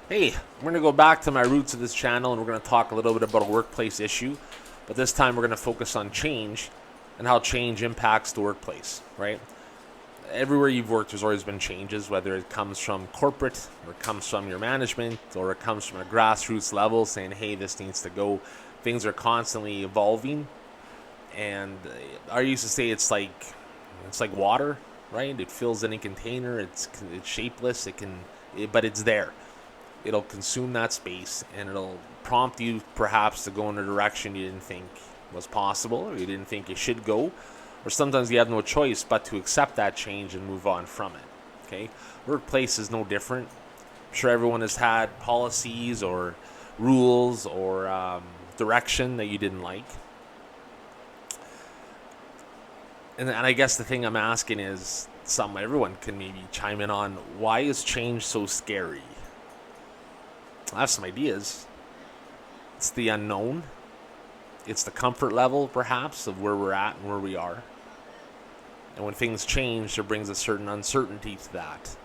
Hey, we're going to go back to my roots of this channel and we're going to talk a little bit about a workplace issue, but this time we're going to focus on change and how change impacts the workplace, right? Everywhere you've worked, there's always been changes, whether it comes from corporate or it comes from your management or it comes from a grassroots level saying, hey, this needs to go. Things are constantly evolving. And I used to say it's like water, right? It fills any container. It's shapeless. But it's there. It'll consume that space and it'll prompt you perhaps to go in a direction you didn't think was possible or you didn't think you should go, or sometimes you have no choice but to accept that change and move on from it. Okay, workplace is no different. I'm sure everyone has had policies or rules or direction that you didn't like. And I guess the thing I'm asking is, everyone can maybe chime in on, why is change so scary? I have some ideas. It's the unknown. It's the comfort level, perhaps, of where we're at and where we are. And when things change, there brings a certain uncertainty to that.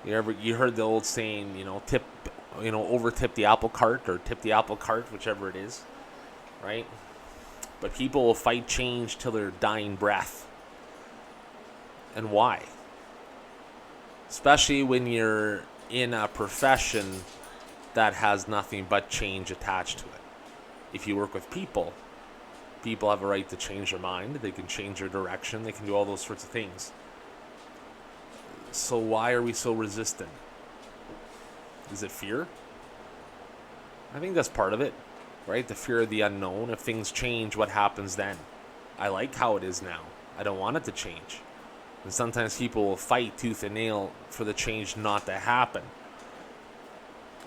You heard the old saying, over tip the apple cart or tip the apple cart, whichever it is, right? But people will fight change till their dying breath. And why? Especially when you're in a profession that has nothing but change attached to it. If you work with people, people have a right to change their mind. They can change their direction. They can do all those sorts of things. So why are we so resistant? Is it fear? I think that's part of it, right? The fear of the unknown. If things change, what happens then? I like how it is now. I don't want it to change. And sometimes people will fight tooth and nail for the change not to happen.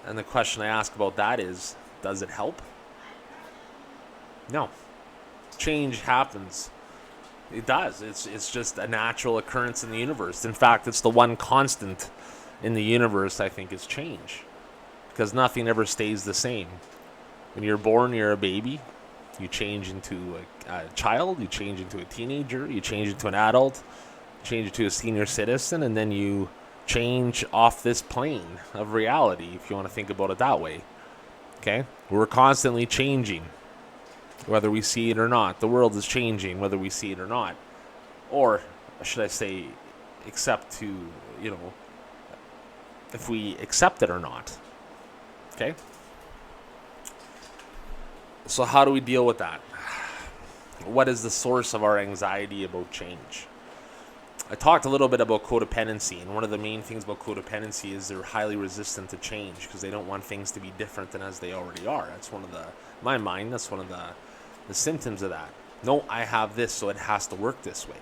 And the question I ask about that is, does it help? No. Change happens. It does. It's just a natural occurrence in the universe. In fact, it's the one constant in the universe, I think, is change. Because nothing ever stays the same. When you're born, you're a baby. You change into a child. You change into a teenager. You change into an adult. You change into a senior citizen. And then you change off this plane of reality, if you want to think about it that way. Okay? We're constantly changing, whether we see it or not. The world is changing, whether we see it or not. Or, should I say, except to, if we accept it or not. Okay? So how do we deal with that? What is the source of our anxiety about change? I talked a little bit about codependency, and one of the main things about codependency is they're highly resistant to change because they don't want things to be different than as they already are. That's one of the symptoms of that. No, I have this, so it has to work this way,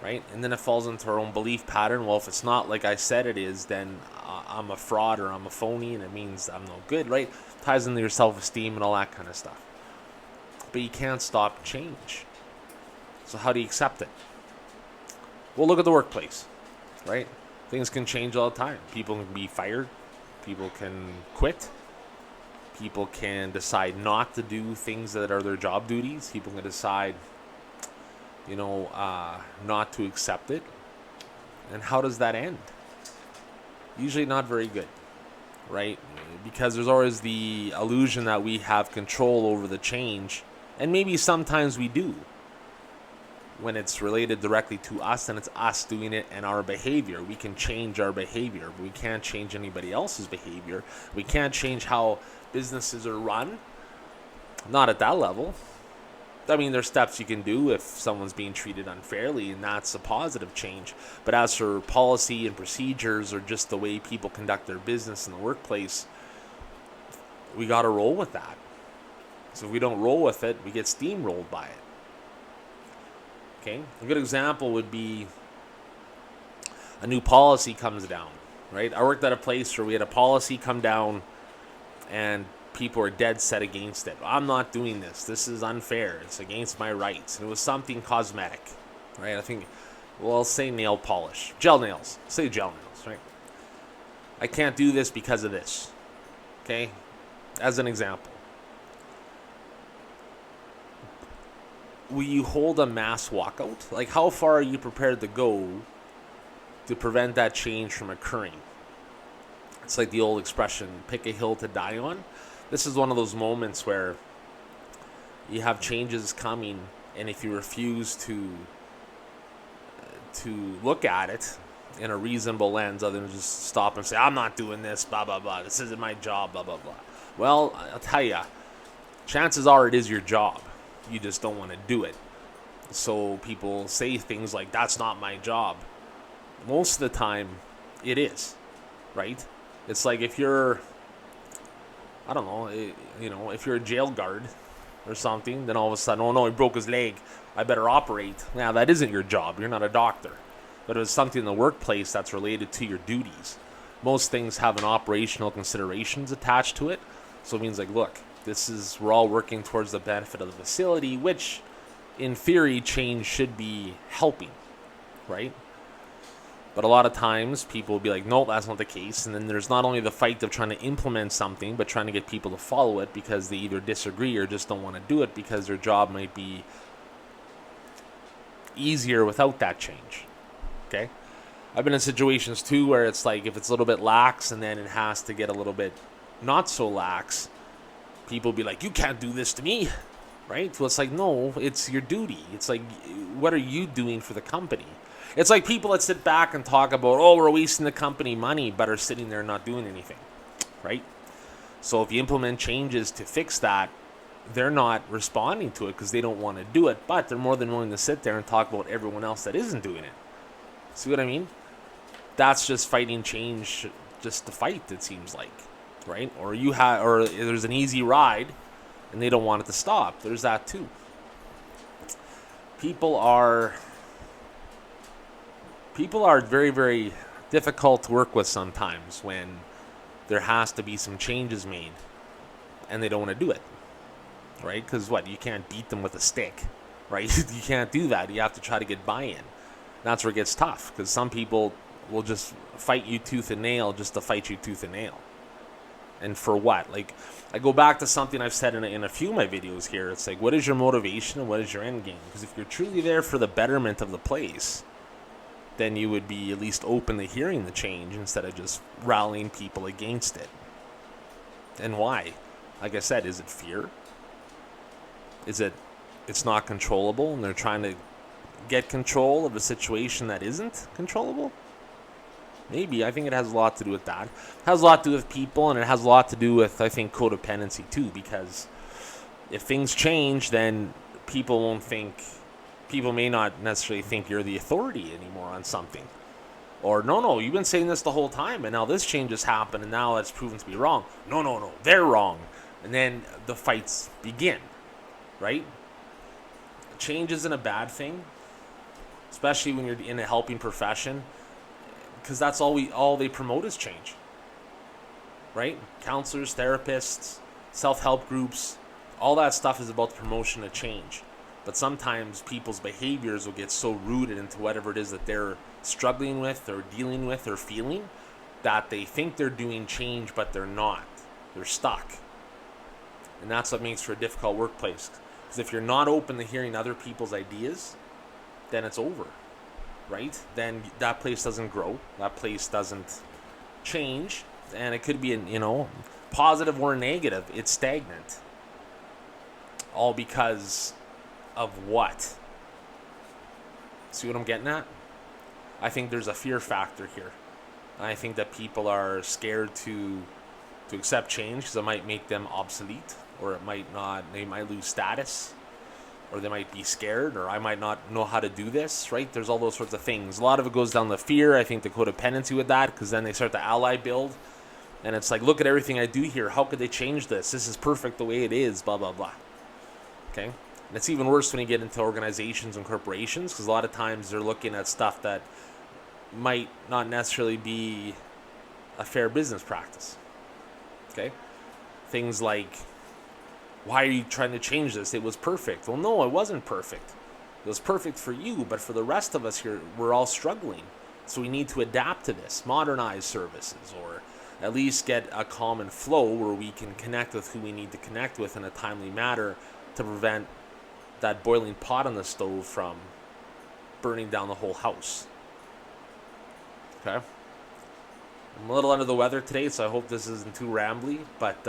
right? And then it falls into our own belief pattern. Well, if it's not like I said it is, then I'm a fraud or I'm a phony, and it means I'm no good, right? Ties into your self-esteem and all that kind of stuff. But you can't stop change. So how do you accept it? Well, look at the workplace, right? Things can change all the time. People can be fired. People can quit. People can decide not to do things that are their job duties. People can decide, not to accept it. And how does that end? Usually not very good, right? Because there's always the illusion that we have control over the change. And maybe sometimes we do, when it's related directly to us and it's us doing it and our behavior. We can change our behavior, but we can't change anybody else's behavior. We can't change how businesses are run. Not at that level. I mean, there's steps you can do if someone's being treated unfairly, and that's a positive change. But as for policy and procedures or just the way people conduct their business in the workplace, we got to roll with that. So if we don't roll with it, we get steamrolled by it. Okay, a good example would be a new policy comes down, right? I worked at a place where we had a policy come down and people are dead set against it. I'm not doing this. This is unfair. It's against my rights. And it was something cosmetic, right? I think, well, I'll say nail polish. Gel nails. Say gel nails, right? I can't do this because of this, okay? As an example. Will you hold a mass walkout? Like, how far are you prepared to go to prevent that change from occurring? It's like the old expression, pick a hill to die on. This is one of those moments where you have changes coming, and if you refuse to look at it in a reasonable lens, other than just stop and say, I'm not doing this, blah, blah, blah, this isn't my job, blah, blah, blah. Well, I'll tell you, chances are it is your job. You just don't want to do it. So people say things like, that's not my job. Most of the time, it is, right? It's like if you're, I don't know, if you're a jail guard or something, then all of a sudden, oh no, he broke his leg, I better operate. Now, that isn't your job. You're not a doctor. But it was something in the workplace that's related to your duties. Most things have an operational considerations attached to it. So it means like, look, we're all working towards the benefit of the facility, which in theory, change should be helping, right? But a lot of times people will be like, no, that's not the case. And then there's not only the fight of trying to implement something, but trying to get people to follow it because they either disagree or just don't want to do it because their job might be easier without that change. Okay? I've been in situations too where it's like if it's a little bit lax and then it has to get a little bit not so lax, people will be like, you can't do this to me, right? Well, it's like, no, it's your duty. It's like, what are you doing for the company? It's like people that sit back and talk about, oh, we're wasting the company money, but are sitting there not doing anything, right? So if you implement changes to fix that, they're not responding to it because they don't want to do it, but they're more than willing to sit there and talk about everyone else that isn't doing it. See what I mean? That's just fighting change just to fight, it seems like, right? Or there's an easy ride and they don't want it to stop. There's that too. People are very, very difficult to work with sometimes when there has to be some changes made and they don't want to do it, right? Because you can't beat them with a stick, right? You can't do that. You have to try to get buy-in. That's where it gets tough because some people will just fight you tooth and nail just to fight you tooth and nail. And for what? Like, I go back to something I've said in a few of my videos here. It's like, what is your motivation and what is your end game? Because if you're truly there for the betterment of the place, then you would be at least open to hearing the change instead of just rallying people against it. And why? Like I said, is it fear? Is it it's not controllable and they're trying to get control of a situation that isn't controllable? Maybe. I think it has a lot to do with that. It has a lot to do with people, and it has a lot to do with, I think, codependency too, because if things change, then people may not necessarily think you're the authority anymore on something. Or, no, you've been saying this the whole time, and now this change has happened, and now it's proven to be wrong. No, they're wrong. And then the fights begin, right? Change isn't a bad thing, especially when you're in a helping profession, because that's all they promote is change, right? Counselors, therapists, self-help groups, all that stuff is about the promotion of change. But sometimes people's behaviors will get so rooted into whatever it is that they're struggling with or dealing with or feeling that they think they're doing change, but they're not. They're stuck. And that's what makes for a difficult workplace. Because if you're not open to hearing other people's ideas, then it's over, right? Then that place doesn't grow. That place doesn't change. And it could be, positive or negative. It's stagnant. All because of what? See what I'm getting at? I think there's a fear factor here. I think that people are scared to accept change because it might make them obsolete, or it might not. They might lose status, or they might be scared, or I might not know how to do this, right? There's all those sorts of things. A lot of it goes down to fear. I think the codependency with that, because then they start to ally build, and it's like, look at everything I do here. How could they change this? This is perfect the way it is, blah, blah, blah. Okay? And it's even worse when you get into organizations and corporations, because a lot of times they're looking at stuff that might not necessarily be a fair business practice. Okay? Things like, why are you trying to change this? It was perfect. Well, no, it wasn't perfect. It was perfect for you, but for the rest of us here, we're all struggling. So we need to adapt to this, modernize services, or at least get a common flow where we can connect with who we need to connect with in a timely manner to prevent that boiling pot on the stove from burning down the whole house. Okay? I'm a little under the weather today, so I hope this isn't too rambly, but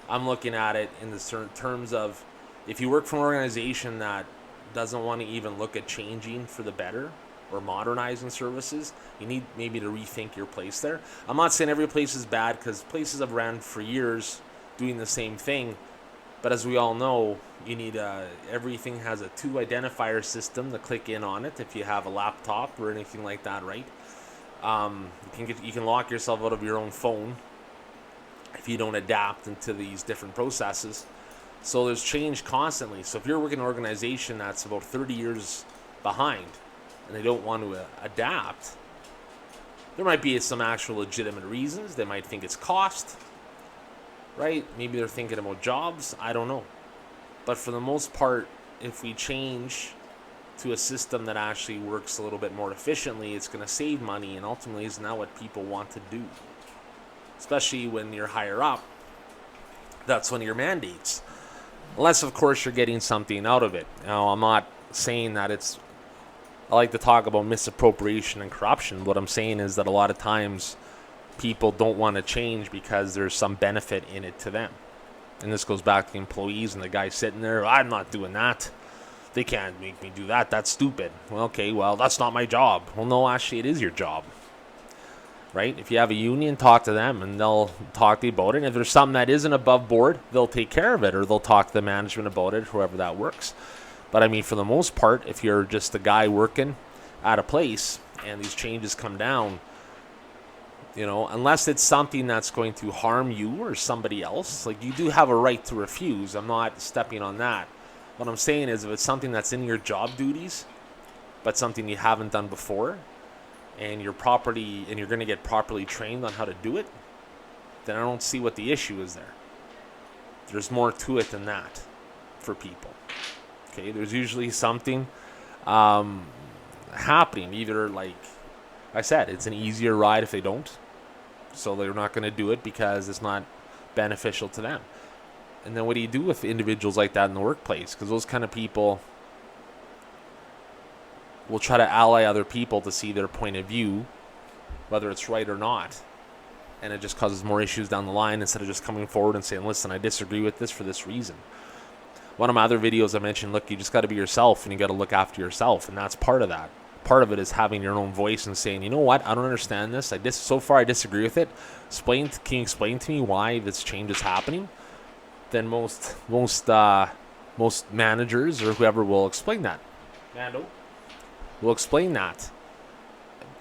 I'm looking at it in the certain terms of, if you work for an organization that doesn't want to even look at changing for the better or modernizing services, you need maybe to rethink your place there. I'm not saying every place is bad, because places have ran for years doing the same thing, but as we all know, you need everything has a 2 identifier system to click in on it if you have a laptop or anything like that, right? You can lock yourself out of your own phone if you don't adapt into these different processes. So there's change constantly. So if you're working in an organization that's about 30 years behind and they don't want to adapt, there might be some actual legitimate reasons. They might think it's cost, right? Maybe they're thinking about jobs. I don't know. But for the most part, if we change to a system that actually works a little bit more efficiently, it's going to save money, and ultimately isn't that what people want to do? Especially when you're higher up, that's one of your mandates. Unless, of course, you're getting something out of it. Now, I'm not saying that it's... I like to talk about misappropriation and corruption. What I'm saying is that a lot of times people don't want to change because there's some benefit in it to them. And this goes back to the employees and the guy sitting there, I'm not doing that. They can't make me do that. That's stupid. Well, okay, well, that's not my job. Well, no, actually, it is your job. Right? If you have a union, talk to them and they'll talk to you about it. And if there's something that isn't above board, they'll take care of it, or they'll talk to the management about it, whoever that works. But I mean, for the most part, if you're just a guy working at a place and these changes come down, unless it's something that's going to harm you or somebody else, like, you do have a right to refuse. I'm not stepping on that. What I'm saying is, if it's something that's in your job duties, but something you haven't done before, and you're going to get properly trained on how to do it, then I don't see what the issue is there. There's more to it than that for people. Okay, there's usually something happening. Either, like I said, it's an easier ride if they don't, so they're not going to do it because it's not beneficial to them. And then what do you do with individuals like that in the workplace? Because those kind of people will try to ally other people to see their point of view, whether it's right or not. And it just causes more issues down the line instead of just coming forward and saying, listen, I disagree with this for this reason. One of my other videos I mentioned, look, you just got to be yourself and you got to look after yourself. And that's part of that. Part of it is having your own voice and saying, you know what, I don't understand this. So far I disagree with it. Can you explain to me why this change is happening? Then most managers or whoever will explain that. Mando will explain that.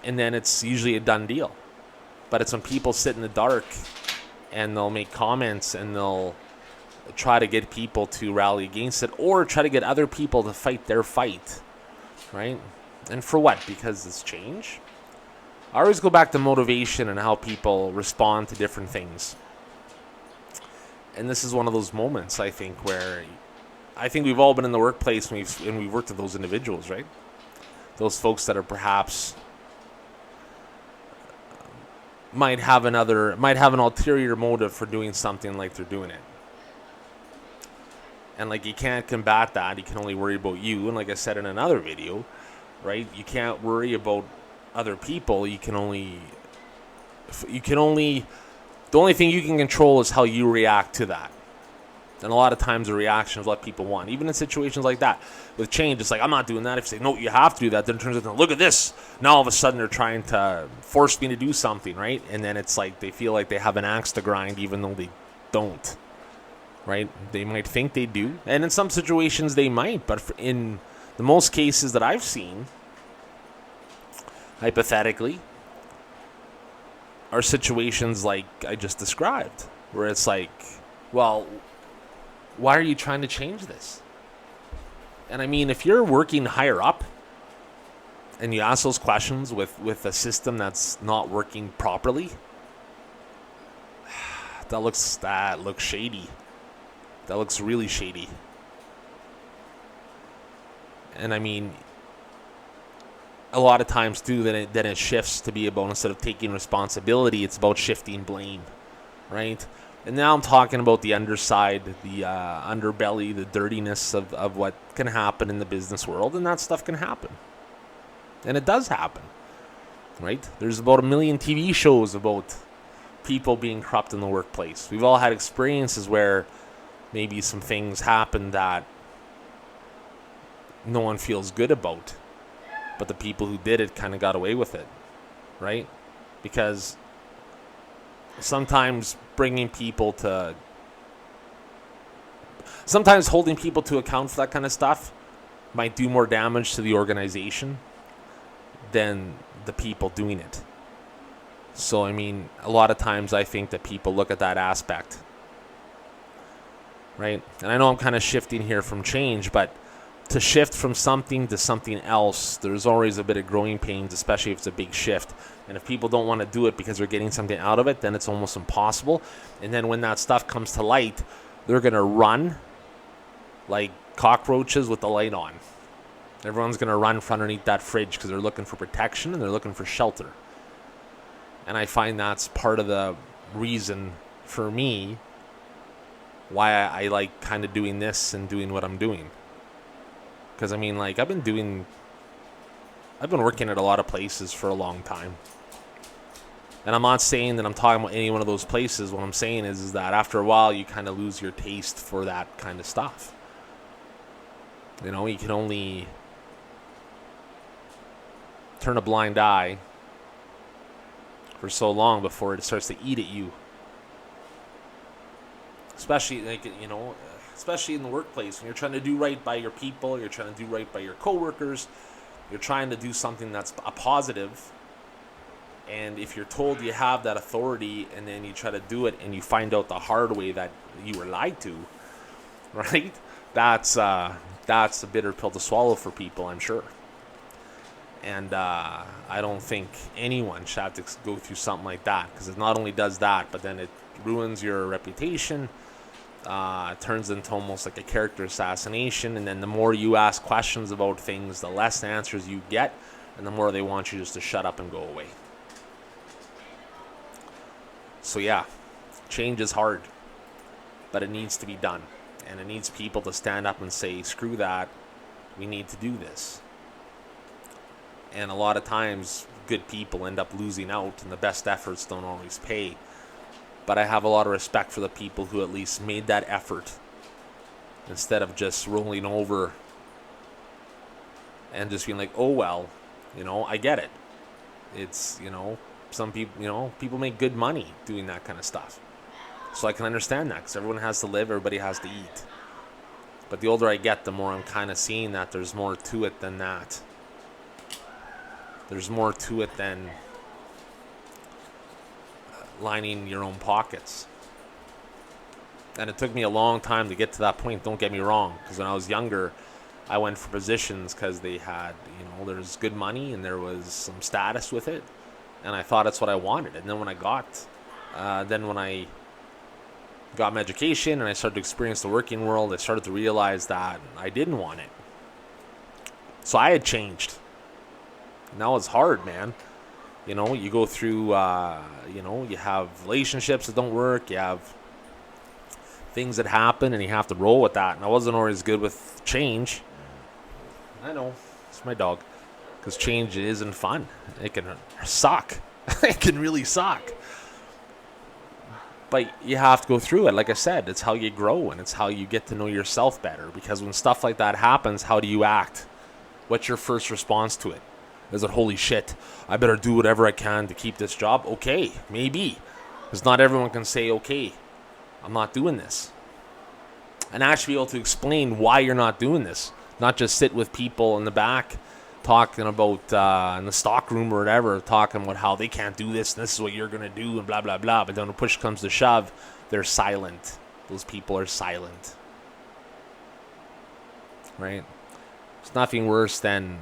And then it's usually a done deal. But it's when people sit in the dark and they'll make comments and they'll try to get people to rally against it, or try to get other people to fight their fight, right? And for what? Because it's change? I always go back to motivation and how people respond to different things. And this is one of those moments, I think, where I think we've all been in the workplace and we've worked with those individuals, right? Those folks that are perhaps might have an ulterior motive for doing something like they're doing it. And like, you can't combat that. You can only worry about you. And like I said in another video, right? You can't worry about other people. The only thing you can control is how you react to that. And a lot of times the reaction is what people want. Even in situations like that, with change, it's like, I'm not doing that. If you say, no, you have to do that, then it turns out, look at this. Now all of a sudden they're trying to force me to do something, right? And then it's like they feel like they have an axe to grind even though they don't, right? They might think they do. And in some situations they might. But in the most cases that I've seen, hypothetically, are situations like I just described, where it's like, well, why are you trying to change this? And I mean, if you're working higher up and you ask those questions with a system that's not working properly, that looks shady. That looks really shady. And I mean, a lot of times too, then it shifts to be about, instead of taking responsibility, it's about shifting blame, right? And now I'm talking about the underside, the underbelly, the dirtiness of what can happen in the business world, and that stuff can happen. And it does happen. right? There's about 1 million TV shows about people being corrupt in the workplace. We've all had experiences where maybe some things happen that no one feels good about, but the people who did it kind of got away with it, right? Because sometimes holding people to account for that kind of stuff might do more damage to the organization than the people doing it. So, I mean, a lot of times I think that people look at that aspect, right? And I know I'm kind of shifting here from change, but to shift from something to something else, there's always a bit of growing pains, especially if it's a big shift. And if people don't want to do it because they're getting something out of it, then it's almost impossible. And then when that stuff comes to light, they're going to run like cockroaches with the light on. Everyone's going to run from underneath that fridge because they're looking for protection and they're looking for shelter. And I find that's part of the reason for me why I like kind of doing this and doing what I'm doing. Because, I mean, like, I've been working at a lot of places for a long time. And I'm not saying that I'm talking about any one of those places. What I'm saying is that after a while, you kind of lose your taste for that kind of stuff. You know, you can only turn a blind eye for so long before it starts to eat at you. Especially, like, you know, especially in the workplace, when you're trying to do right by your people, you're trying to do right by your coworkers, you're trying to do something that's a positive. And if you're told you have that authority and then you try to do it and you find out the hard way that you were lied to, right? That's a bitter pill to swallow for people, I'm sure. And I don't think anyone should have to go through something like that, because it not only does that, but then it ruins your reputation. It turns into almost like a character assassination, and then the more you ask questions about things, the less answers you get, and the more they want you just to shut up and go away. So yeah, change is hard, but it needs to be done, and it needs people to stand up and say, screw that, we need to do this. And a lot of times, good people end up losing out, and the best efforts don't always pay. But I have a lot of respect for the people who at least made that effort instead of just rolling over and just being like, oh, well, you know, I get it. It's, you know, some people, you know, people make good money doing that kind of stuff. So I can understand that, because everyone has to live, everybody has to eat. But the older I get, the more I'm kind of seeing that there's more to it than that. There's more to it than lining your own pockets. And it took me a long time to get to that point, don't get me wrong, because when I was younger, I went for positions because they had, you know, there's good money and there was some status with it, and I thought that's what I wanted. And then when I got my education and I started to experience the working world, I started to realize that I didn't want it. So I had changed. Now it's hard, man. You know, you go through, you know, you have relationships that don't work, you have things that happen, and you have to roll with that. And I wasn't always good with change. I know, it's my dog. Because change isn't fun. It can suck. It can really suck. But you have to go through it. Like I said, it's how you grow, and it's how you get to know yourself better. Because when stuff like that happens, how do you act? What's your first response to it? Is it, holy shit, I better do whatever I can to keep this job? Okay, maybe. Because not everyone can say, okay, I'm not doing this. And actually be able to explain why you're not doing this. Not just sit with people in the back talking about, in the stock room or whatever, talking about how they can't do this and this is what you're going to do and blah, blah, blah. But then when push comes to shove, they're silent. Those people are silent. Right? There's nothing worse than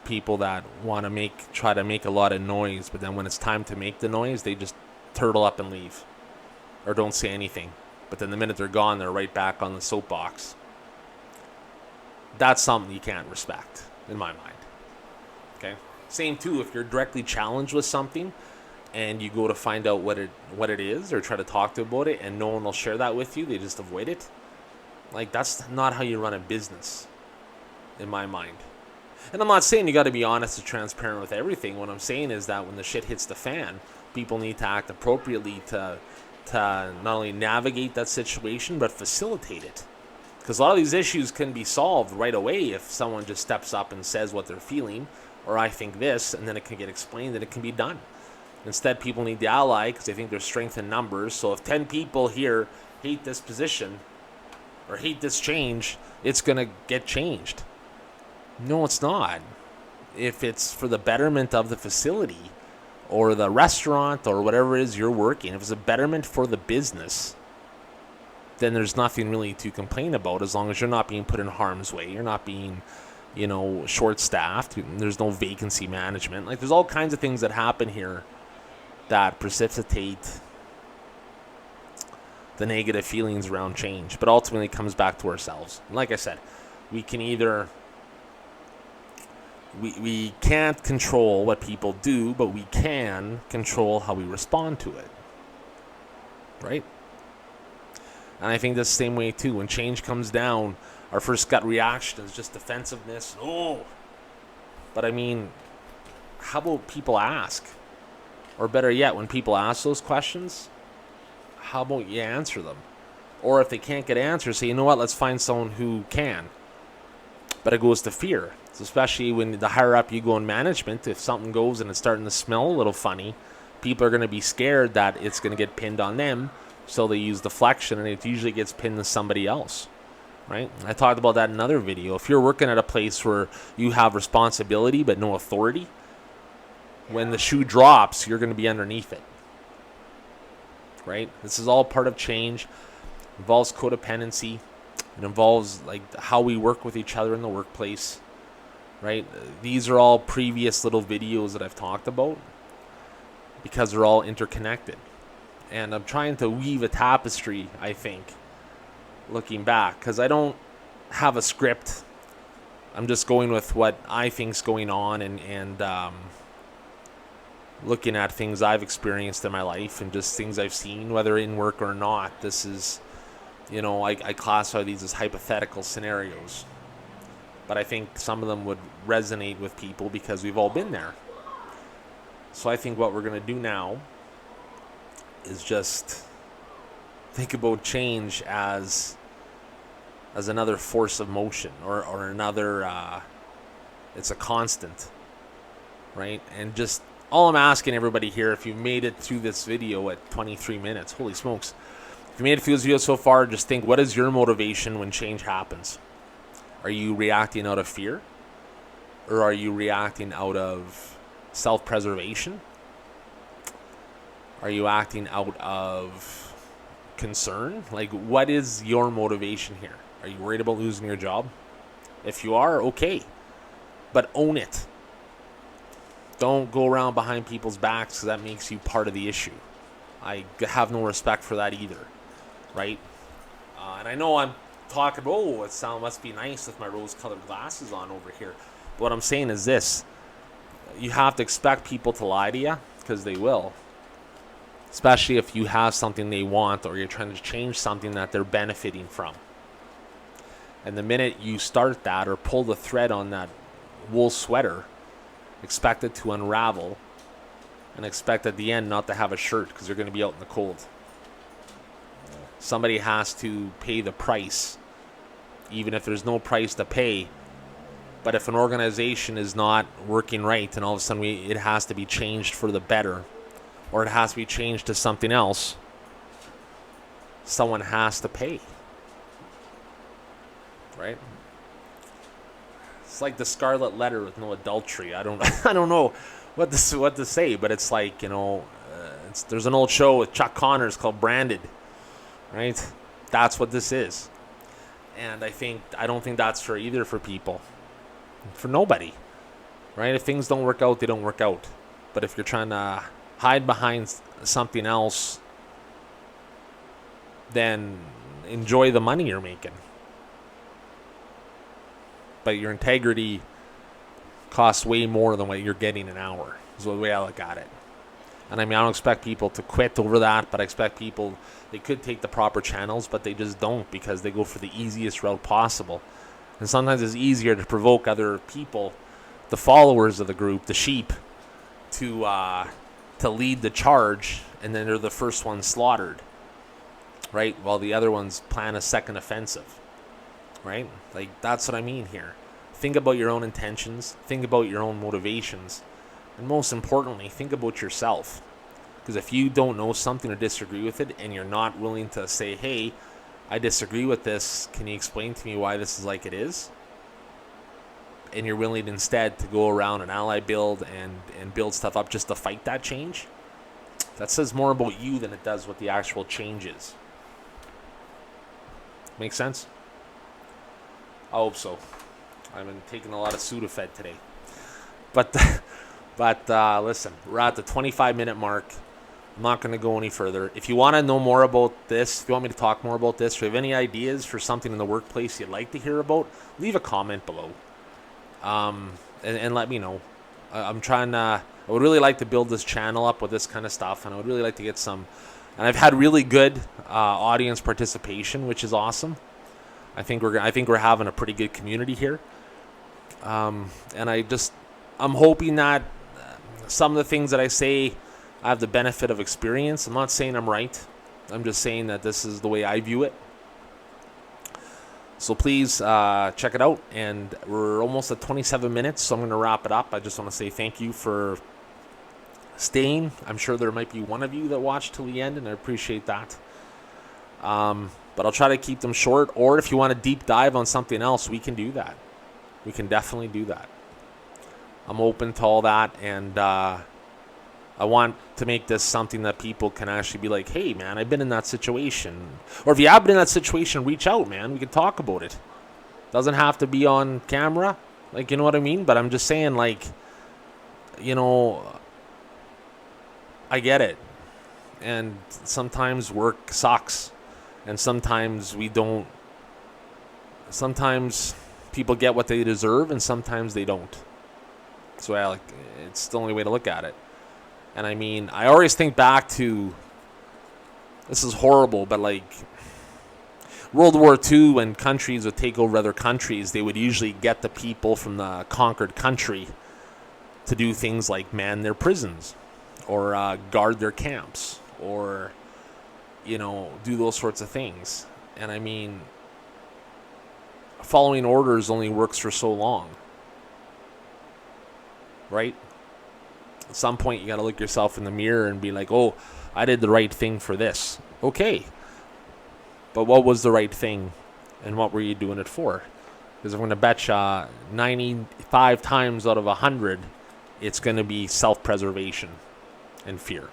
people that want to try to make a lot of noise, but then when it's time to make the noise, they just turtle up and leave or don't say anything. But then the minute they're gone, they're right back on the soapbox. That's something you can't respect, in my mind. Okay? Same too, if you're directly challenged with something and you go to find out what it is or try to talk to about it and no one will share that with you, they just avoid it. Like, that's not how you run a business, in my mind. And I'm not saying you got to be honest and transparent with everything. What I'm saying is that when the shit hits the fan, people need to act appropriately to not only navigate that situation, but facilitate it. Because a lot of these issues can be solved right away if someone just steps up and says what they're feeling, or I think this, and then it can get explained and it can be done. Instead, people need to ally because they think there's strength in numbers. So if 10 people here hate this position or hate this change, it's going to get changed. No, it's not. If it's for the betterment of the facility or the restaurant or whatever it is you're working, if it's a betterment for the business, then there's nothing really to complain about as long as you're not being put in harm's way. You're not being, short-staffed. There's no vacancy management. Like, there's all kinds of things that happen here that precipitate the negative feelings around change. But ultimately, it comes back to ourselves. And like I said, we can either... We can't control what people do, but we can control how we respond to it. Right? And I think that's the same way, too. When change comes down, our first gut reaction is just defensiveness. Oh! But, I mean, how about people ask? Or better yet, when people ask those questions, how about you answer them? Or if they can't get answers, say, you know what, let's find someone who can. But it goes to fear. So especially when the higher up you go in management, if something goes and it's starting to smell a little funny, people are going to be scared that it's going to get pinned on them. So they use deflection, and it usually gets pinned to somebody else, right? I talked about that in another video. If you're working at a place where you have responsibility but no authority, when the shoe drops, you're going to be underneath it, right? This is all part of change. It involves codependency. It involves like how we work with each other in the workplace, right? These are all previous little videos that I've talked about because they're all interconnected. And I'm trying to weave a tapestry, I think, looking back, because I don't have a script. I'm just going with what I think's going on and looking at things I've experienced in my life and just things I've seen, whether in work or not. This is, I classify these as hypothetical scenarios. But I think some of them would resonate with people because we've all been there. So I think what we're going to do now is just think about change as another force of motion or another it's a constant, right? And just all I'm asking everybody here, if you made it through this video at 23 minutes, holy smokes, if you made it through this video so far, just think, what is your motivation when change happens? Are you reacting out of fear, or are you reacting out of self-preservation? Are you acting out of concern? Like, what is your motivation here? Are you worried about losing your job? If you are, okay. But own it. Don't go around behind people's backs because that makes you part of the issue. I have no respect for that either, right? And I know I'm talking about, it must be nice with my rose-colored glasses on over here. But what I'm saying is this. You have to expect people to lie to you because they will. Especially if you have something they want or you're trying to change something that they're benefiting from. And the minute you start that or pull the thread on that wool sweater, expect it to unravel and expect at the end not to have a shirt because you're going to be out in the cold. Somebody has to pay the price, even if there's no price to pay. But if an organization is not working right and all of a sudden it has to be changed for the better, or it has to be changed to something else, someone has to pay. Right? It's like the Scarlet Letter with no adultery. I don't know what to say, but it's like, there's an old show with Chuck Connors called Branded, right? That's what this is. And I don't think that's fair either for people. For nobody. Right? If things don't work out, they don't work out. But if you're trying to hide behind something else, then enjoy the money you're making. But your integrity costs way more than what you're getting an hour, is the way I look at it. And I don't expect people to quit over that, but I expect people, they could take the proper channels, but they just don't because they go for the easiest route possible. And sometimes it's easier to provoke other people the followers of the group, the sheep, to lead the charge, and then they're the first ones slaughtered, right? While the other ones plan a second offensive, right? Like, that's what I mean here. Think about your own intentions. Think about your own motivations. And most importantly, think about yourself. Because if you don't know something or disagree with it, and you're not willing to say, hey, I disagree with this, can you explain to me why this is like it is? And you're willing instead to go around and ally build and build stuff up just to fight that change, that says more about you than it does what the actual change is. Make sense? I hope so. I've been taking a lot of Sudafed today. But listen, we're at the 25-minute mark. I'm not going to go any further. If you want to know more about this, if you want me to talk more about this, or if you have any ideas for something in the workplace you'd like to hear about, leave a comment below. And let me know. I'm trying to, I would really like to build this channel up with this kind of stuff, and I would really like to get some, and I've had really good audience participation, which is awesome. I think we're having a pretty good community here. And I'm hoping that some of the things that I say, I have the benefit of experience. I'm not saying I'm right. I'm just saying that this is the way I view it. So please check it out. And we're almost at 27 minutes, so I'm going to wrap it up. I just want to say thank you for staying. I'm sure there might be one of you that watched till the end, and I appreciate that. But I'll try to keep them short. Or if you want to deep dive on something else, we can do that. We can definitely do that. I'm open to all that, and I want to make this something that people can actually be like, hey, man, I've been in that situation. Or if you have been in that situation, reach out, man. We can talk about it. Doesn't have to be on camera. Like, you know what I mean? But I'm just saying, like, you know, I get it. And sometimes work sucks. And sometimes we don't. Sometimes people get what they deserve, and sometimes they don't. So it's the only way to look at it. And I mean, I always think back to, this is horrible, but like World War II, when countries would take over other countries, they would usually get the people from the conquered country to do things like man their prisons or guard their camps or, you know, do those sorts of things. And I mean, following orders only works for so long, right? At some point, you got to look yourself in the mirror and be like, oh, I did the right thing for this. Okay. But what was the right thing, and what were you doing it for? Because I'm going to bet you 95 times out of 100, it's going to be self-preservation and fear.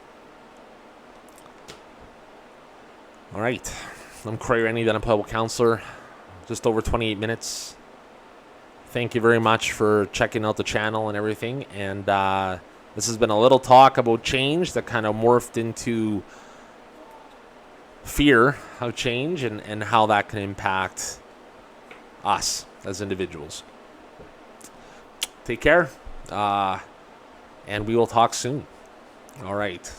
All right. I'm Corey Rennie, then I'm a public counselor. Just over 28 minutes. Thank you very much for checking out the channel and everything. And this has been a little talk about change that kind of morphed into fear of change and how that can impact us as individuals. Take care, and we will talk soon. All right.